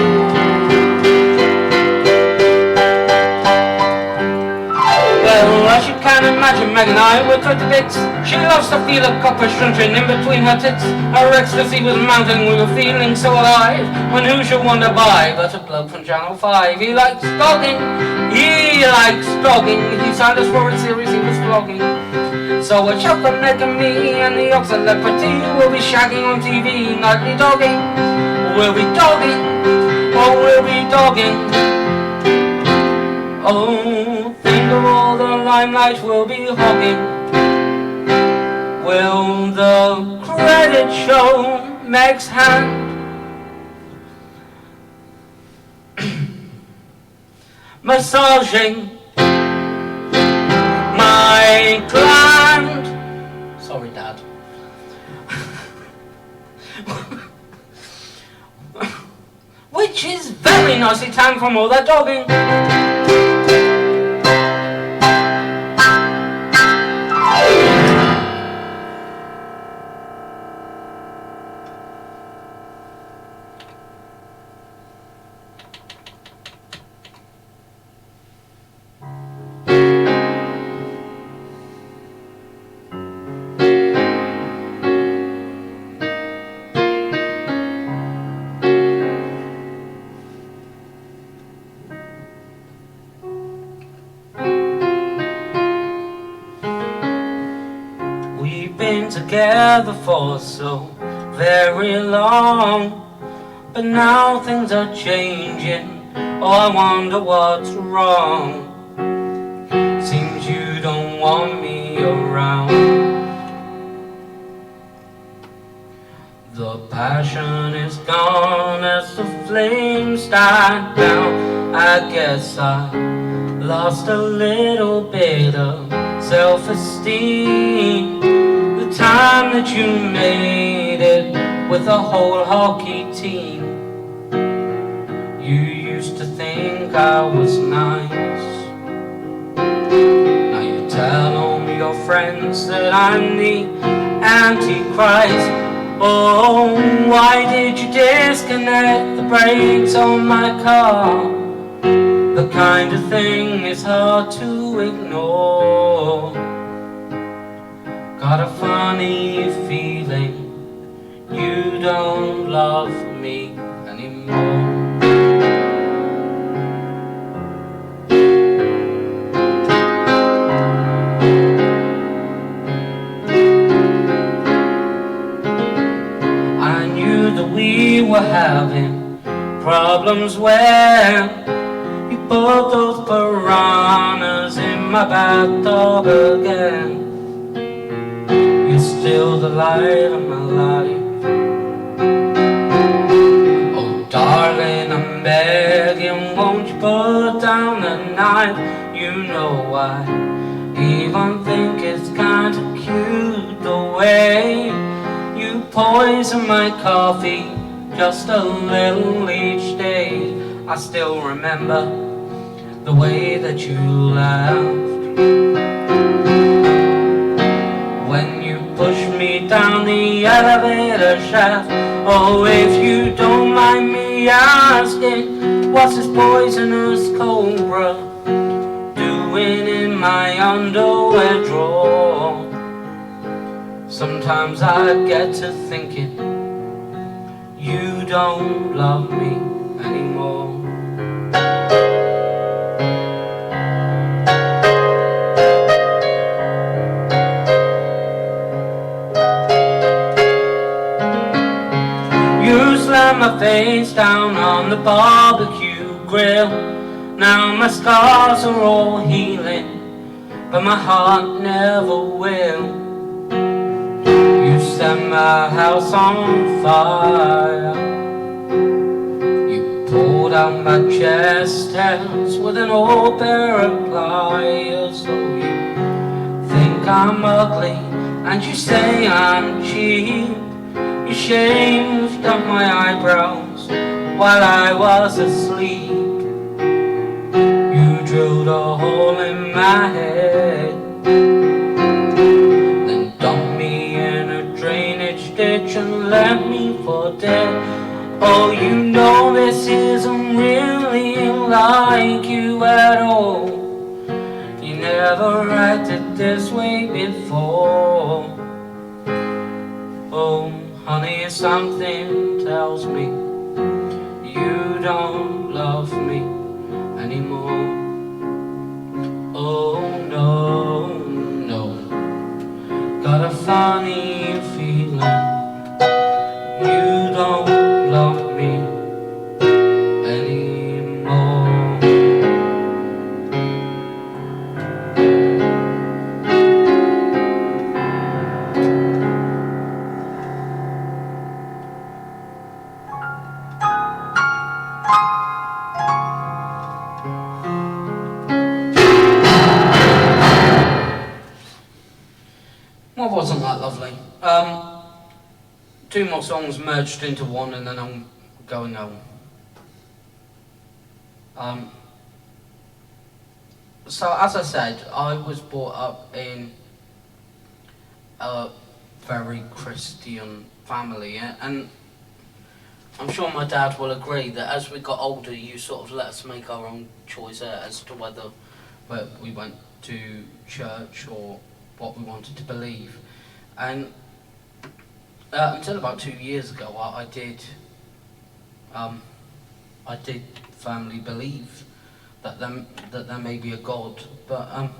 Well, I should can't imagine Meg and I were cut to bits. She loves to feel a copper shunting in between her tits. Her ecstasy was mounting, we were feeling so alive. When who should wonder by but a bloke from Channel 5. He likes dogging, he likes dogging. He signed us for a series he was vlogging. So we'll chuck the Meg and me and the ox celebrity. We'll be shagging on TV, nightly dogging. We'll be dogging, oh we'll be dogging. Oh, think of all the limelight we'll be hogging. Will the credit show Meg's hand? Massaging my gland. Sorry, Dad. Which is very nicely tanned from all that dogging. We've been together for so very long, but now things are changing. Oh, I wonder what's wrong. Seems you don't want me around. The passion is gone as the flames died down. I guess I lost a little bit of self-esteem. The time that you made it with a whole hockey team. You used to think I was nice. Now you tell all your friends that I'm the Antichrist. Oh, why did you disconnect the brakes on my car? The kind of thing is hard to ignore. Got a funny feeling you don't love me anymore. I knew that we were having problems when you put those piranhas in my bathtub again. You're still the light of my life. Oh darling, I'm begging, won't you put down the knife? You know I even think it's kind of cute the way you poison my coffee just a little each day. I still remember the way that you laughed when you pushed me down the elevator shaft. Oh, if you don't mind me asking, what's this poisonous cobra doing in my underwear drawer? Sometimes I get to thinking you don't love me anymore. You slammed my face down on the barbecue grill. Now my scars are all healing, but my heart never will. You set my house on fire. You pulled out my chest hairs with an old pair of pliers. So you think I'm ugly and you say I'm cheap. You shaved up my eyebrows while I was asleep. You drilled a hole in my head, then dumped me in a drainage ditch and left me for dead. Oh, you know this isn't really like you at all. You never acted felt this way before. Oh, honey, something tells me you don't love me anymore. Oh no, no, got a funny feeling you don't love me anymore. Well, wasn't that lovely? Two more songs merged into one, and then I'm going home. So as I said, I was brought up in a very Christian family, and I'm sure my dad will agree that as we got older, you sort of let us make our own choice as to whether we went to church or what we wanted to believe. And until about 2 years ago, I did firmly believe that there may be a God, but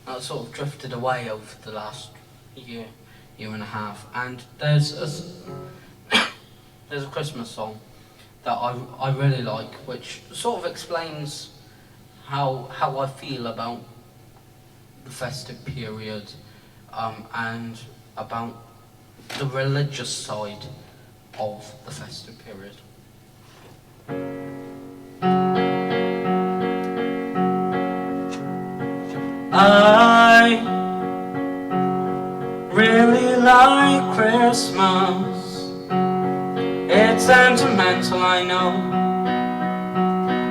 that sort of drifted away over the last year and a half. And there's a Christmas song that I really like, which sort of explains how I feel about the festive period, and about the religious side of the festive period. I really like Christmas. It's sentimental, I know,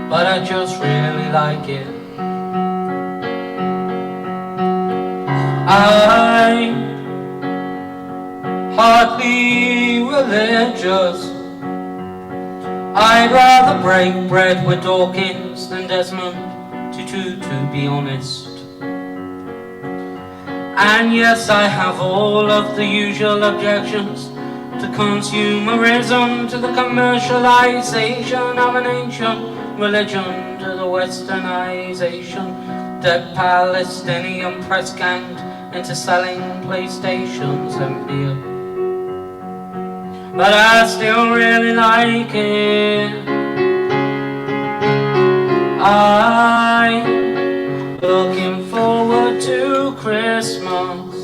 but I just really like it. I'm hardly religious. I'd rather break bread with Dawkins than Desmond Tutu, to be honest. And yes, I have all of the usual objections to consumerism, to the commercialization of an ancient religion, to the westernization, dead Palestinian press ganged into selling PlayStations and beer. But I still really like it. I'm looking forward to Christmas,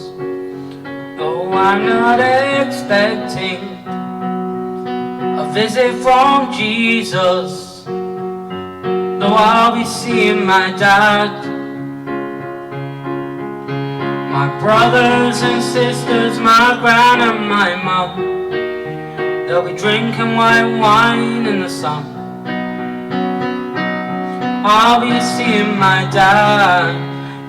though I'm not expecting a visit from Jesus, though I'll be seeing my dad, my brothers and sisters, my gran and my mum. They'll be drinking white wine in the sun. I'll be seeing my dad,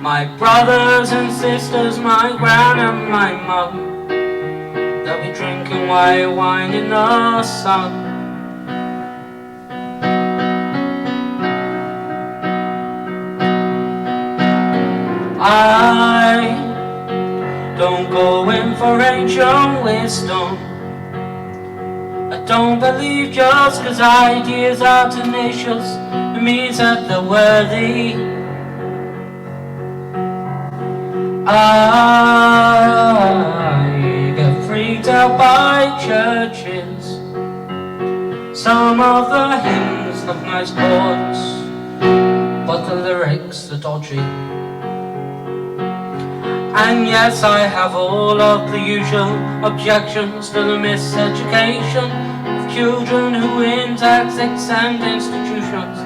my brothers and sisters, my gran and my mum. They'll be drinking white wine in the sun. I don't go in for ancient wisdom. I don't believe just 'cause ideas are tenacious, it means that they're worthy. I get freaked out by churches. Some of the hymns have nice chords, but the lyrics are dodgy. And yes, I have all of the usual objections to the miseducation of children who in tactics and institutions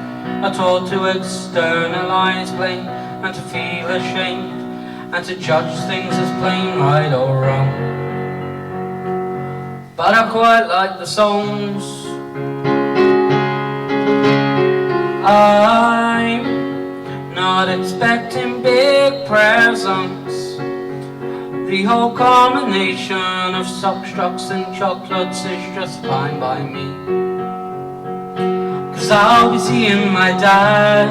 are taught to externalize blame and to feel ashamed and to judge things as plain right or wrong. But I quite like the songs. I'm not expecting big presents. The whole combination of socks, trucks and chocolates is just fine by me. 'Cause I'll be seeing my dad,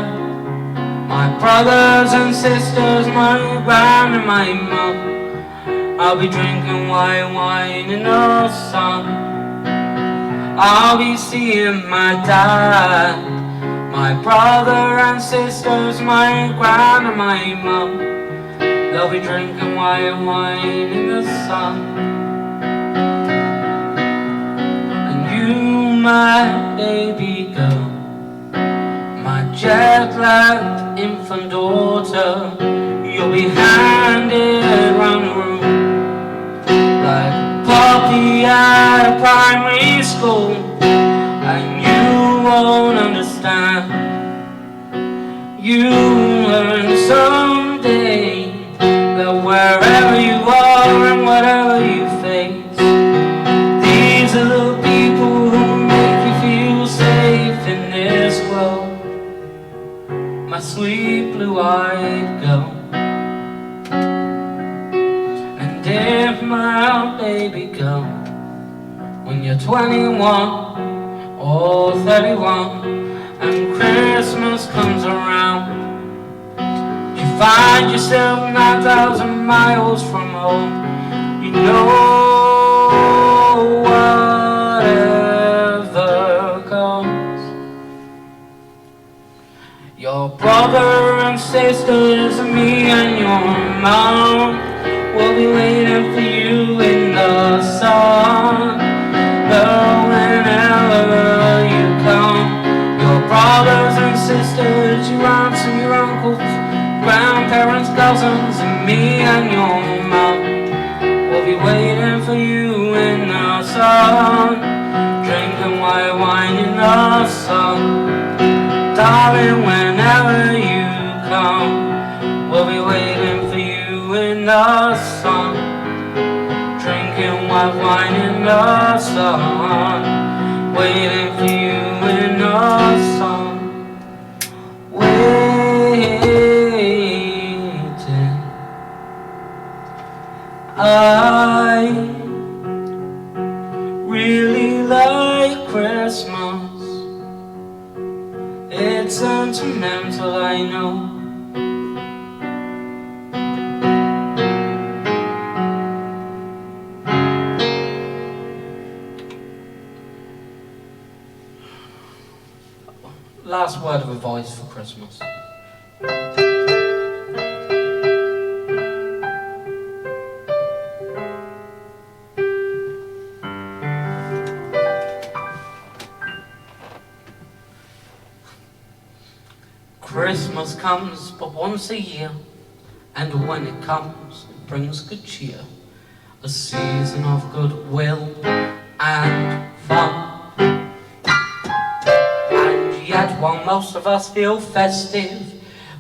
My brothers and sisters, my grand and my mum. I'll be drinking white wine in the sun. I'll be seeing my dad, my brother and sisters, my grand and my mum. They'll be drinking white wine in the sun. And you, my baby girl, my jet-lagged infant daughter, you'll be handed round the room like a puppy at primary school. And you won't understand. You learn someday that wherever you are and whatever you face, these are the people who make you feel safe in this world. My sweet blue-eyed girl. And if my baby girl, when you're 21 or 31 and Christmas comes around, you find yourself 9,000 miles from home, you know whatever comes, your brother and sisters and me and your mom will be waiting for you in the sun. But whenever you come, your brothers and sisters, your aunts and your uncles, grandparents, cousins, and me and your mom will be waiting for you in the sun, drinking white wine in the sun. Darling, whenever you come, we'll be waiting for you in the sun, drinking white wine in the sun, waiting for you in the sun, waiting. I really like Christmas. It's sentimental, I know. Last word of advice for Christmas. Christmas comes but once a year, and when it comes, it brings good cheer. A season of goodwill and fun. Yet while most of us feel festive,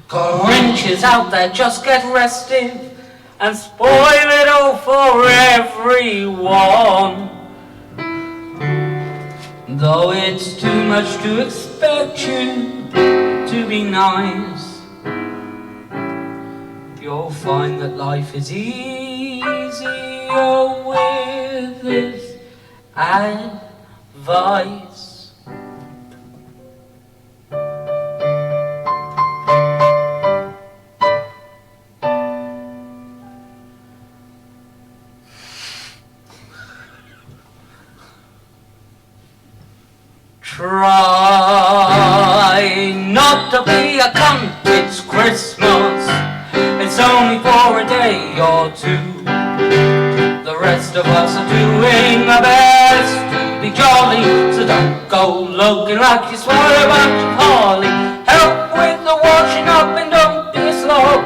Grinches out there just get restive and spoil it all for everyone. Though it's too much to expect you to be nice, you'll find that life is easier with this advice. Try not to be a cunt, it's Christmas. It's only for a day or two. The rest of us are doing our best to be jolly, so don't go looking like you swore a bunch of holly. Help with the washing up and don't be a slob.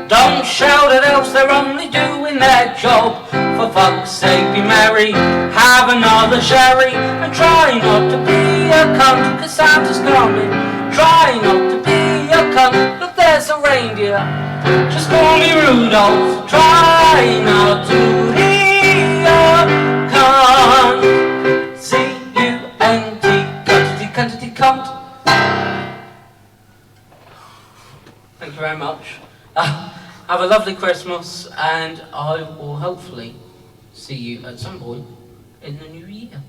Don't shout at elves, they're only doing their job. For fuck's sake, be merry, have another sherry, and try not to be a cunt, 'cause Santa's coming. Try not to be a cunt, look there's a reindeer, just call me Rudolph. Try not to be a cunt, C-U-N-T, cuntity, cuntity, cunt. Thank you very much. Have a lovely Christmas, and I will hopefully see you at some point in the new year.